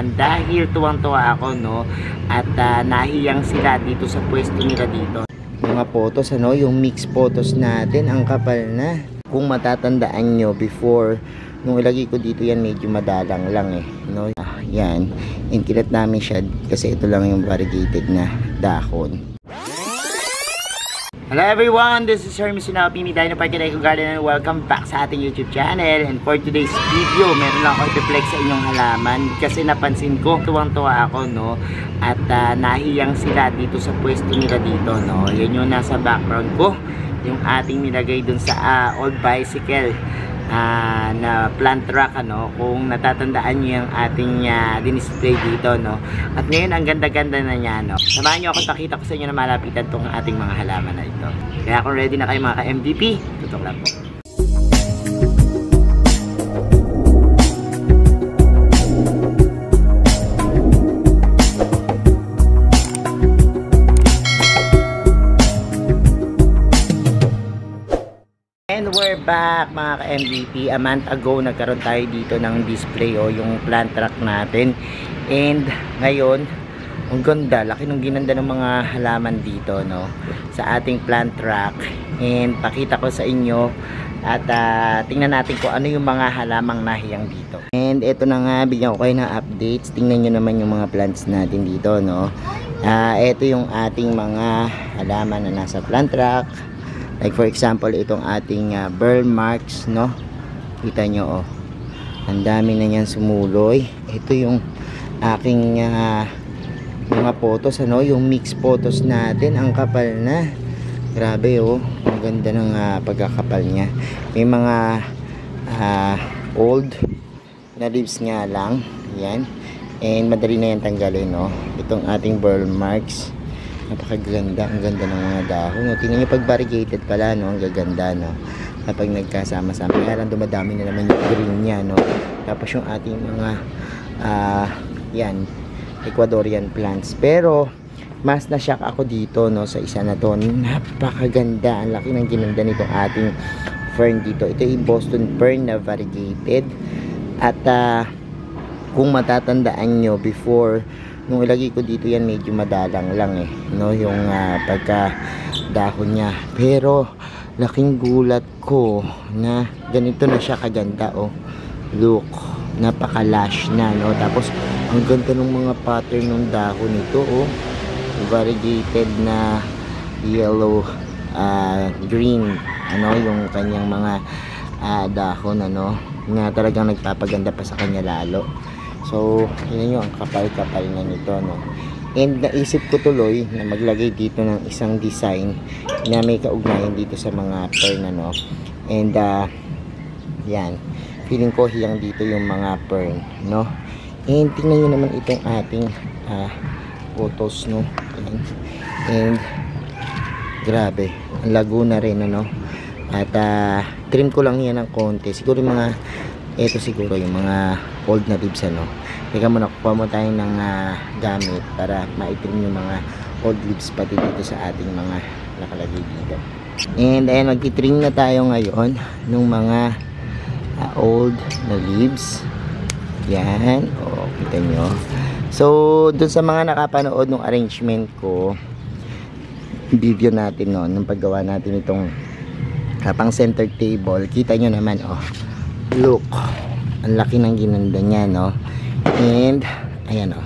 Dahil tuwang-tuwa ako, no, at nahiyang sila dito sa pwesto nila dito. Mga photos, ano, yung mix photos natin, ang kapal na. Kung matatandaan nyo, before, nung ilagay ko dito yan, medyo madalang lang eh, no. Yan, inkilat namin siya kasi ito lang yung variegated na dahon. Hello everyone, this is Hermes Sinapi, Dino Park Eco Garden, and welcome back sa ating YouTube channel. And for today's video, meron lang ako i-flex sa inyong halaman kasi napansin ko, tuwang-tuwa ako, no, at nahiyang sila dito sa pwesto nila dito, no. Yan yung nasa background ko, yung ating nilagay dun sa old bicycle na plant rack, ano, kung natatandaan niyo yung ating dinisplay dito, no. At ngayon ang ganda-ganda na niya, no. Samahan niyo ako, pakita ko sa inyo na malapitan tong ating mga halaman na ito. Kaya kung ready na kayo mga ka-MVP, tutok lang po. And we're back mga ka-MVP. A month ago nagkaroon tayo dito ng display, yung plant rack natin. And ngayon, ang ganda, laki ng ginanda ng mga halaman dito, no, sa ating plant rack. And pakita ko sa inyo at tingnan natin kung ano yung mga halamang nahiyang dito. And ito na nga, bigyan ko kayo ng updates. Tingnan nyo naman yung mga plants natin dito, no. Ito yung ating mga halaman na nasa plant rack. Like for example, itong ating burl marks, no? Kita nyo, oh. Ang dami na niyan sumuloy. Ito yung aking mga photos, ano? Yung mix photos natin. Ang kapal na. Grabe, oh. Ang ganda ng pagkakapal niya. May mga old na leaves nga lang. Yan. And madali na yan tanggalin, no? Itong ating burl marks. Napakaganda, ang ganda ng mga dahon, no? Tingnan nyo pag variegated pala, no? Ang gaganda, no? Kapag nagkasama-sama, kaya lang dumadami na naman yung green nya, no? Tapos yung ating mga yan, Ecuadorian plants. Pero mas na-shock ako dito, no, sa isa na to. Napakaganda, ang laki ng ginanda nitong ating fern dito. Ito yung Boston fern na variegated. At kung matatandaan nyo, before, nung ilagay ko dito yan, medyo madalang lang eh, no, yung pagka dahon niya. Pero laking gulat ko na ganito na siya kaganda, oh. Look, napaka-lush na, no. Tapos ang ganda ng mga pattern ng dahon nito, oh. Variegated na yellow, green, ano, yung kanyang mga dahon, ano, na talagang nagpapaganda pa sa kanya lalo. So, yun yung ang kapal-kapal na nito, no. And naisip ko tuloy na maglagay dito ng isang design na may kaugnayan dito sa mga fern, ano. And yan, feeling ko hiyang dito yung mga fern, no. And tingnan nyo naman itong ating photos, no. And grabe, ang lago na rin, ano. At trim ko lang yan ng konti. Siguro yung mga, ito siguro yung mga old na leaves, ano. Teka muna, kukuha mo tayo ng gamit para maitrim yung mga old leaves pati dito sa ating mga nakalagay dito. And ayan, magtitrim na tayo ngayon ng mga old na leaves. Yan, o, kita nyo. So, dun sa mga nakapanood ng arrangement ko, video natin, no, nung paggawa natin itong pang center table, kita nyo naman, oh, look, ang laki ng ginanda niya, no. And ayan, oh.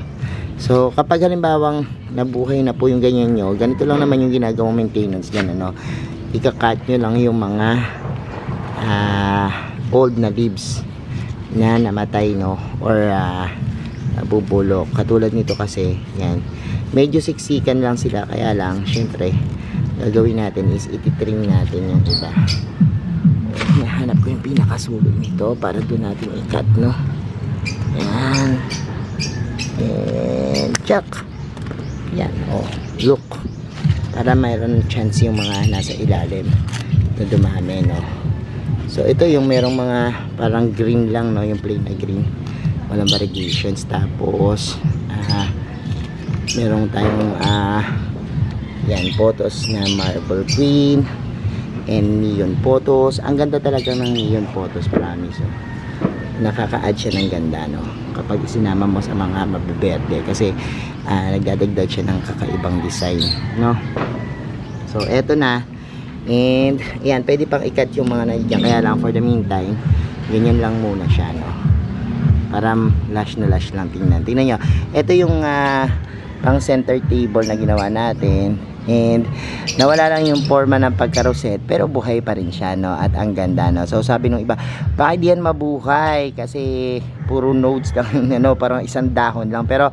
So kapag halimbawang nabuhay na po yung ganyan nyo, ganito lang naman yung ginagawang maintenance dyan, ano. Ika-cut nyo lang yung mga old na leaves na namatay, no, or nabubulok. Katulad nito kasi, yan, medyo siksikan lang sila, kaya lang syempre gagawin natin is ititrim natin yung iba. Nahanap ko yung pinakasulog nito para doon natin i-cut, no. Ayan. And check. Yan, oh, look, para mayroon chance yung mga nasa ilalim na dumami, no. So ito yung merong mga parang green lang, no, yung plain na green, walang variegations. Tapos merong tayong yan, photos na marble queen and neon photos. Ang ganda talaga ng neon photos, promise. So, nakaka-add siya ng ganda, no. kapag isinama mo sa mga mabiberde kasi nagdadagdag siya ng kakaibang design, no? So eto na, and yan, pwede pang ikat yung mga nandiyan, kaya lang for the meantime ganyan lang muna siya, no? Para lash na lash lang. Tingnan nyo, ito yung pang center table na ginawa natin, and nawala lang yung forma ng pagkaroset pero buhay pa rin siya, no? At ang ganda, no? So sabi nung iba, bakit di yan mabuhay kasi puro nodes lang, no? Parang isang dahon lang, pero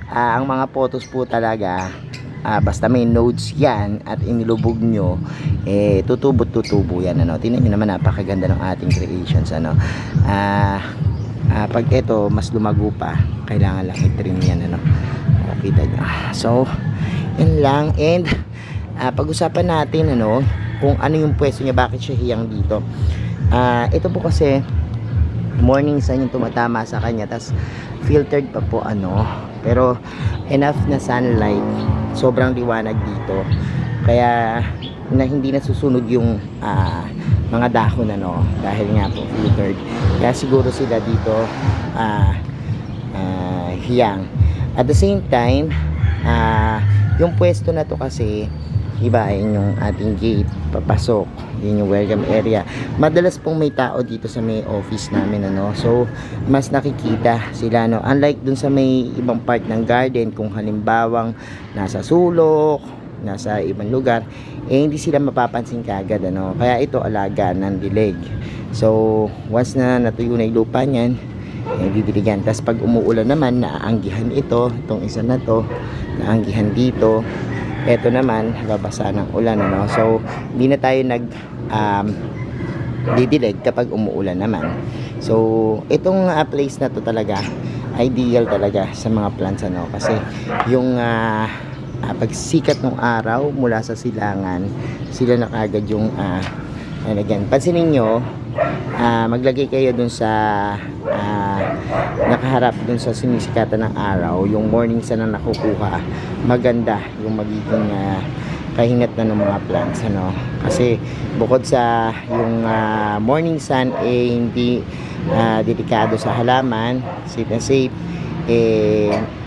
ang mga photos po talaga, basta may nodes yan at inilubog nyo, tutubo yan, ano? Tingnan nyo naman, napakaganda ng ating creations, ano? Pag ito mas lumago pa, kailangan lang i-trim yan, ano? Kita nyo. So yun lang, and pag-usapan natin, ano, kung ano yung pwesto niya, bakit siya hiyang dito. Ito po kasi morning sun yung tumatama sa kanya, tas filtered pa po, ano, pero enough na sunlight, sobrang liwanag dito, kaya na hindi nasusunog yung mga dahon, ano, dahil nga po filtered, kaya siguro sila dito hiyang. At the same time, yung pwesto na to kasi iba, yung ating gate papasok, yun yung welcome area. Madalas pong may tao dito sa may office namin, ano, so mas nakikita sila, no, unlike dun sa may ibang part ng garden, kung halimbawang nasa sulok, nasa ibang lugar, hindi sila mapapansin kagad, ano. Kaya ito alaga ng dilig, so once na natuyo na yung lupa niyan, didiligan. Tapos pag umuulan naman, naaanggihan itong isa na to, naanggihan dito, eto naman babasa ng ulan, ano. So hindi na tayo didilig kapag umuulan naman. So itong place na to talaga ideal talaga sa mga plants, ano, kasi yung pagsikat ng araw mula sa silangan, sila na kagad yung again, pansinin nyo, maglagay kayo dun sa nakaharap dun sa sinisikatan ng araw, yung morning sun na nakukuha, maganda yung magiging kahinat na ng mga plants, ano, kasi bukod sa yung morning sun hindi delikado sa halaman, safe and safe,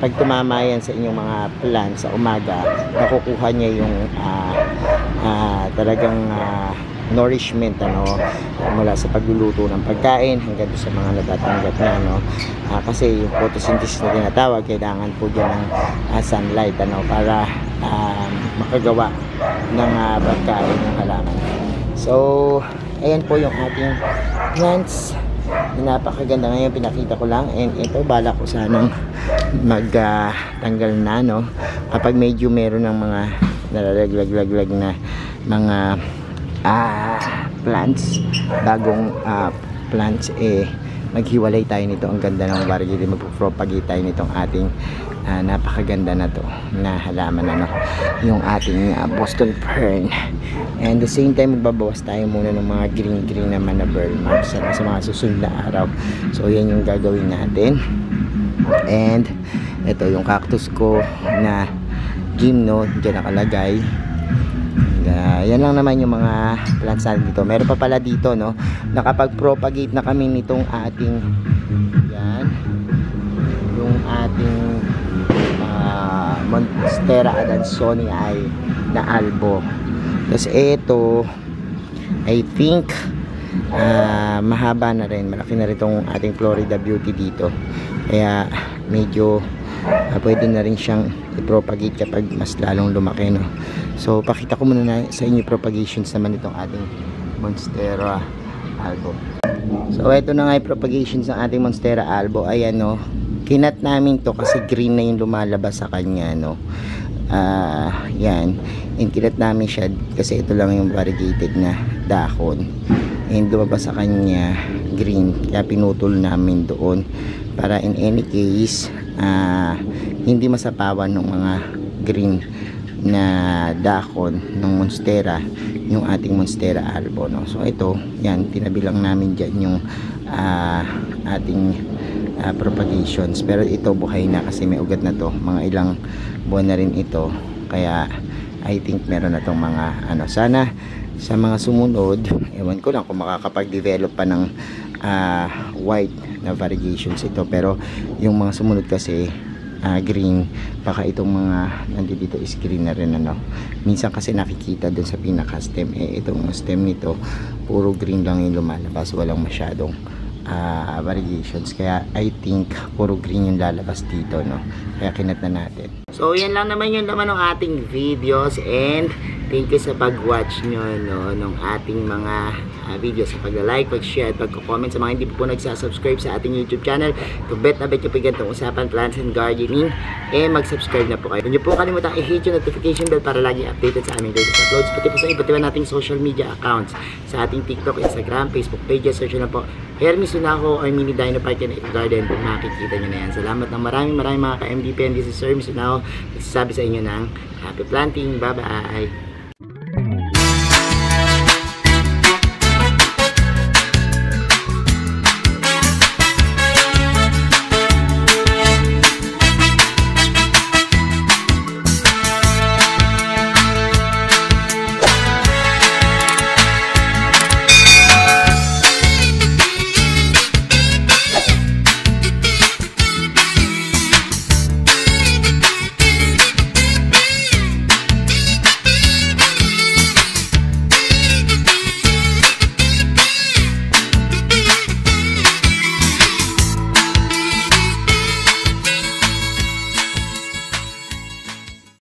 pag tumama yan sa inyong mga plants sa umaga, nakukuha niya yung talagang nourishment, ano, mula sa pagluluto ng pagkain hanggang sa mga natatanggap na, no, kasi yung photosynthesis na tinatawag, kailangan po dyan ng sunlight, ano, para makagawa ng pagkain ng halaman. So ayan po yung ating plants, napakaganda. Ngayon pinakita ko lang, and ito bala ko sanang magtanggal na, no, kapag medyo meron ng mga nalalaglag na mga plants, bagong plants, maghiwalay tayo nito. Ang ganda ng variety, magpropagate tayo nitong ating napakaganda na to na halaman, ano, yung ating Boston fern. And the same time, magbabawas tayo muna ng mga green naman na burl marks, sa mga susunod na araw. So yan yung gagawin natin. And ito yung cactus ko na gymno, dyan nakalagay. Yan lang naman yung mga plants dito. Meron pa pala dito, no, nakapag-propagate na kami nitong ating yan, yung ating Monstera adansonii na albo. Tapos ito, I think mahaba na rin, malaki na rin itong ating Florida Beauty dito, kaya medyo pwede na rin siyang i-propagate kapag mas lalong lumaki, no. So pakita ko muna na sa inyo propagations naman itong ating Monstera albo. So ito na nga yung propagations ng ating Monstera albo. Ayan, no, kinat namin to kasi green na yung lumalabas sa kanya, no. Yan, and kinat namin siya kasi ito lang yung variegated na dahon, and lumabas sa kanya green, kaya pinutol namin doon para in any case hindi masapawan ng mga green na dahon ng Monstera yung ating Monstera albo, no. So ito, yan, tinabi lang namin dyan yung ating propagations, pero ito buhay na kasi may ugat na to, mga ilang buwan na rin ito, kaya I think meron na tong mga ano. Sana sa mga sumunod, ewan ko lang kung makakapag-develop pa ng white na variegations ito, pero yung mga sumunod kasi green, baka itong mga nandito dito is green na rin ano. Minsan kasi nakikita dun sa pinaka stem, itong stem nito puro green lang yung lumalabas, walang masyadong variations, kaya I think puro green yung lalabas dito, no? Kaya kinat na natin. So yan lang naman yung laman ng ating videos, and thank you sa pag-watch nyo, no, ng ating mga videos, sa pag-like, pag-share, at pag-comment. Sa mga hindi po nagsasubscribe sa ating YouTube channel, to bet na bet yung pigantong usapan plants and gardening, mag-subscribe na po kayo. Huwag nyo po kalimutan i-hit yung notification bell para lagi updated sa aming latest uploads, pati po sa iba't iba nating social media accounts, sa ating TikTok, Instagram, Facebook pages. Search na po Hermes Sunaho or Mini Dino Park and Garden, po makikita nyo na yan. Salamat ng maraming mga ka-MDP, and this is Sir Hermes Sunaho, nagsasabi sa inyo ng happy planting. Bye bye.